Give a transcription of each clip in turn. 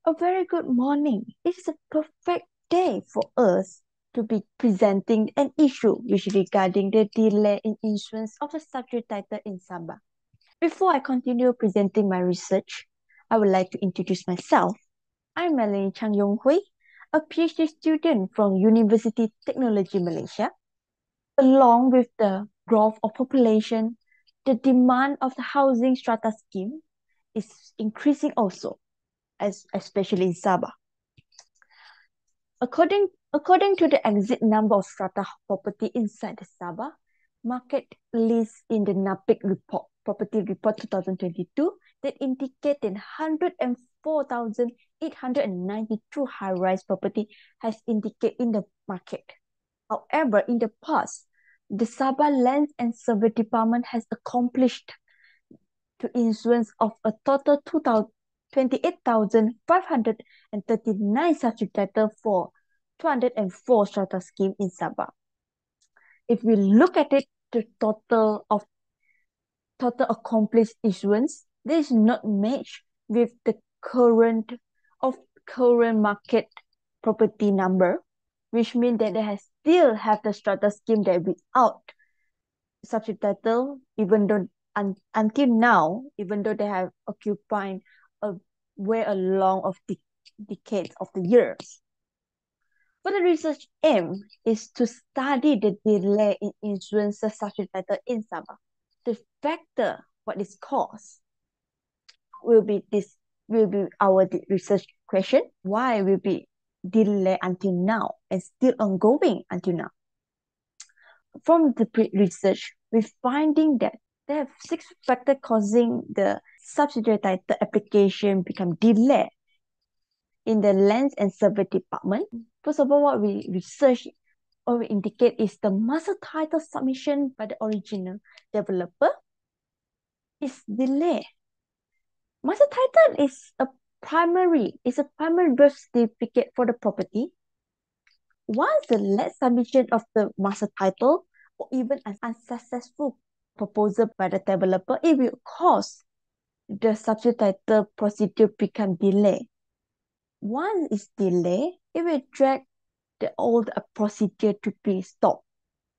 A very good morning. It is a perfect day for us to be presenting an issue which regarding the delay in issuance of a subject title in Sabah. Before I continue presenting my research, I would like to introduce myself. I'm Melanie Chang Huei, a PhD student from University Technology Malaysia. Along with the growth of population, the demand of the housing strata scheme is increasing also, especially in Sabah. According to the exit number of strata property inside the Sabah market list in the NAPIC report, Property Report 2022, that indicated 104,892 high-rise property has indicated in the market. However, in the past, the Sabah Land and Survey Department has accomplished to issuance of a total 28,539 subject title for 204 strata scheme in Sabah. If we look at it, the total accomplished issuance, this is not matched with the current market property number, which means that they still have the strata scheme that without subject title, even though until now, even though they have occupied a way along of decades of the years. But the research aim is to study the delay in issuance of subject title in Sabah. The factor what is caused will be our research question. Why will be delay until now and still ongoing until now? From the research, we're finding that there are 6 factors causing the subsidiary title application become delayed in the Lands and Survey Department. First of all, what we research or we indicate is the master title submission by the original developer is delayed. Master title is a primary birth certificate for the property. Once the late submission of the master title or even an unsuccessful proposal by the developer, it will cause the subject title procedure become delayed. Once it's delayed, it will drag the old procedure to be stopped.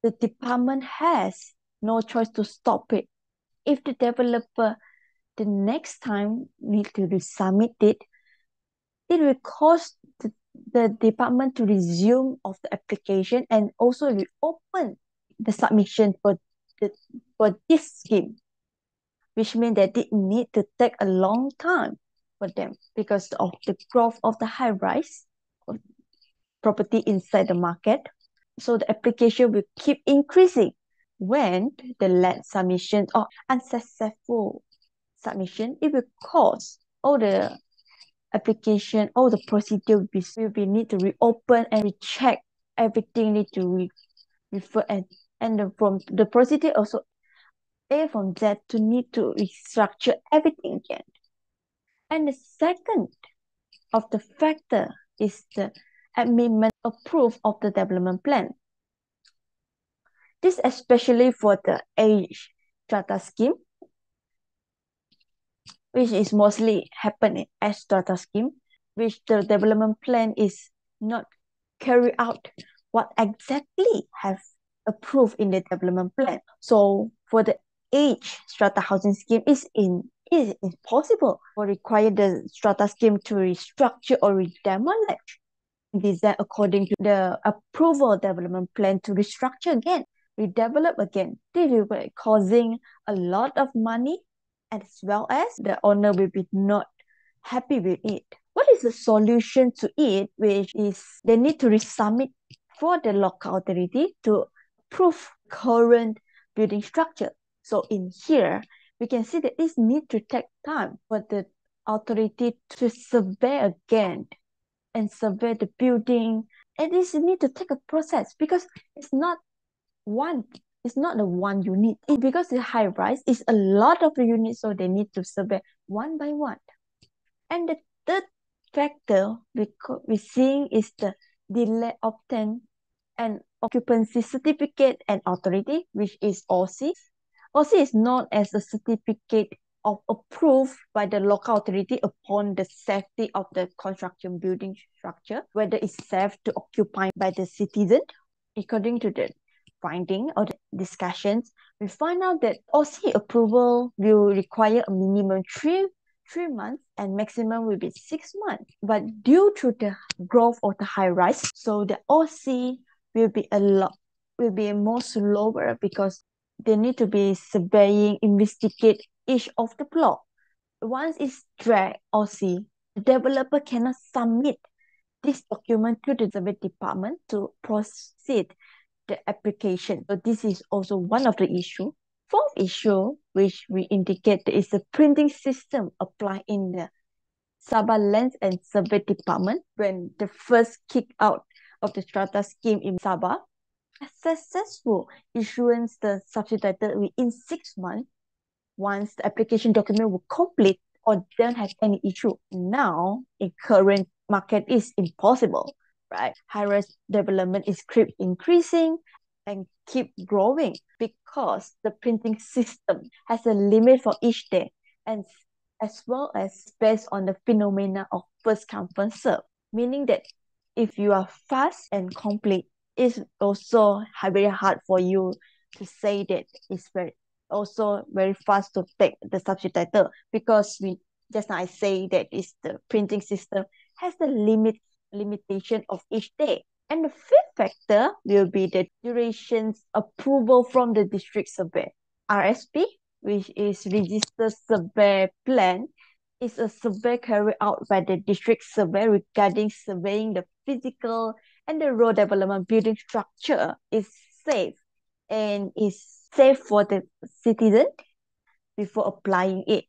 The department has no choice to stop it. If the developer the next time need to resubmit it, it will cause the department to resume of the application and also reopen the submission for this scheme, which means that it need to take a long time for them because of the growth of the high-rise property inside the market. So the application will keep increasing when the late submission or unsuccessful submission, it will cause all the application, all the procedure will be need to reopen and recheck everything need to refer and from the procedure also from that to need to restructure everything again. And the second of the factor is the amendment approve of the development plan. This especially for the age strata scheme, which is mostly happening as strata scheme, which the development plan is not carry out what exactly have approved in the development plan. So for the age strata housing scheme is impossible for require the strata scheme to restructure or redemolish design according to the approval development plan to restructure again, redevelop again. This will be causing a lot of money as well as the owner will be not happy with it. What is the solution to it? Which is they need to resubmit for the local authority to approve current building structure. So in here, we can see that it need to take time for the authority to survey again and survey the building. And this need to take a process because it's not the one unit. Because the high rise is a lot of the units, so they need to survey one by one. And the third factor we're seeing is the delay obtain an occupancy certificate and authority, which is OC. OC is known as a certificate of approved by the local authority upon the safety of the construction building structure, whether it's safe to occupy by the citizen. According to the finding or the discussions, we find out that OC approval will require a minimum three months and maximum will be 6 months. But due to the growth of the high rise, so the OC will be more slower because they need to be surveying, investigate each of the plot. Once it's dragged OC, the developer cannot submit this document to the survey department to proceed the application. So this is also one of the issue. Fourth issue, which we indicate, is the printing system applied in the Sabah Lands and Survey Department when the first kick out of the strata scheme in Sabah. A successful issuance the subsidy title within 6 months once the application document will complete or don't have any issue. Now, in current market is impossible, right? High-rise development is keep increasing and keep growing because the printing system has a limit for each day and as well as based on the phenomena of first come first serve, meaning that if you are fast and complete, it's also very hard for you to say that it's also very fast to take the subsidy title because we just now I say that is the printing system has the limitation of each day. And the fifth factor will be the duration's approval from the district survey. RSP, which is Registered Survey Plan, is a survey carried out by the district survey regarding surveying the physical and the road development building structure is safe and is safe for the citizen before applying it.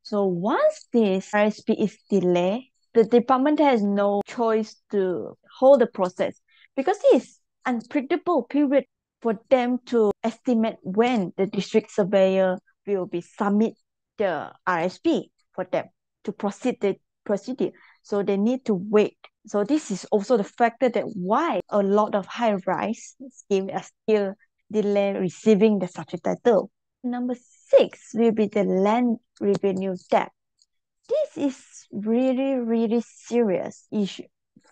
So once this RSP is delayed, the department has no choice to hold the process because it's unpredictable period for them to estimate when the district surveyor will be submit the RSP for them to proceed the procedure. So they need to wait. So this is also the factor that why a lot of high-rise schemes are still delayed receiving the subsidy title. Number 6 will be the land revenue debt. This is really serious issue.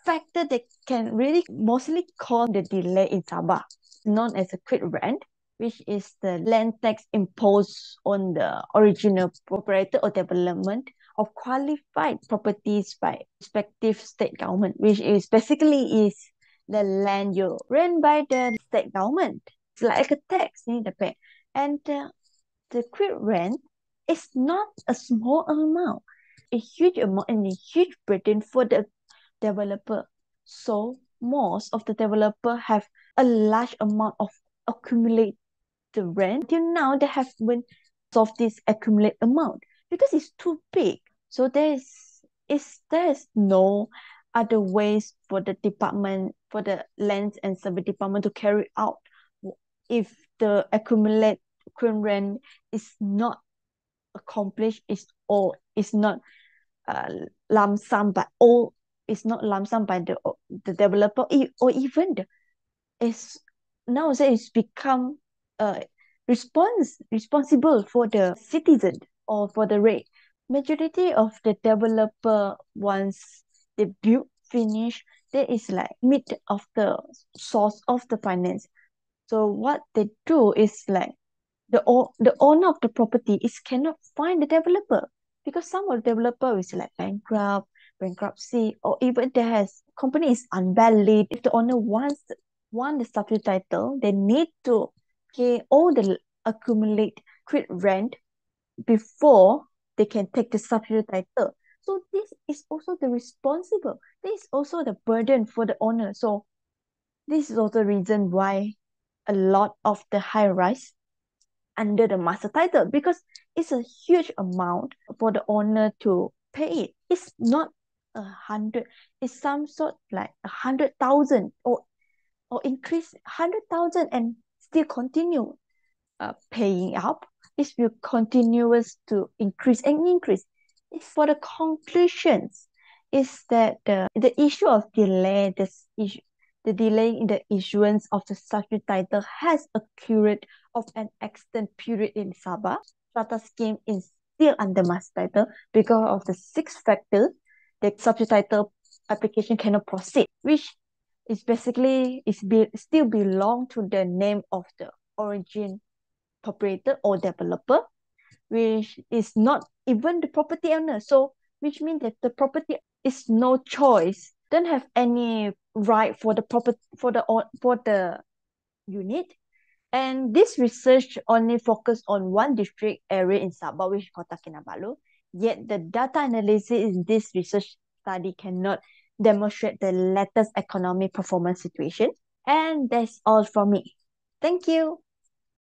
Factor that can really mostly cause the delay in Sabah, known as a quit rent, which is the land tax imposed on the original operator or development of qualified properties by respective state government, which is basically is the land you rent by the state government. It's like a tax you need to pay. And the quit rent is not a small amount, a huge amount and a huge burden for the developer. So most of the developer have a large amount of accumulate the rent. Till now, they haven't solved this accumulate amount because it's too big. So there's no other ways for the department, for the lands and survey department to carry out if the accumulate rent is not accomplished, is not lump sum by all, it's not lump sum by the developer or even it's nowadays it's become responsible for the citizen or for the rate. Majority of the developer once they build finish, there is like mid of the source of the finance. So what they do is like the owner of the property is cannot find the developer because some of the developer is like bankruptcy, or even there has company is unvalid. If the owner want the subsidy title, they need to pay all the accumulate quit rent before they can take the subsidy title. So this is also the responsible. This is also the burden for the owner. So this is also the reason why a lot of the high rise under the master title because it's a huge amount for the owner to pay it. It's not 100, it's some sort like 100,000 or increase 100,000 and still continue paying up. It will continuous to increase and increase. It's for the conclusions is that the issue of delay, the delay in the issuance of the subsidy title has occurred of an extended period in Sabah. Strata scheme is still under master title because of the sixth factor, the subtitle application cannot proceed, which is basically still belong to the name of the origin operator or developer, which is not even the property owner. So which means that the property is no choice, don't have any right for the property for the unit. And this research only focused on one district area in Sabah, which is Kota Kinabalu. Yet the data analysis in this research study cannot demonstrate the latest economic performance situation. And that's all from me. Thank you.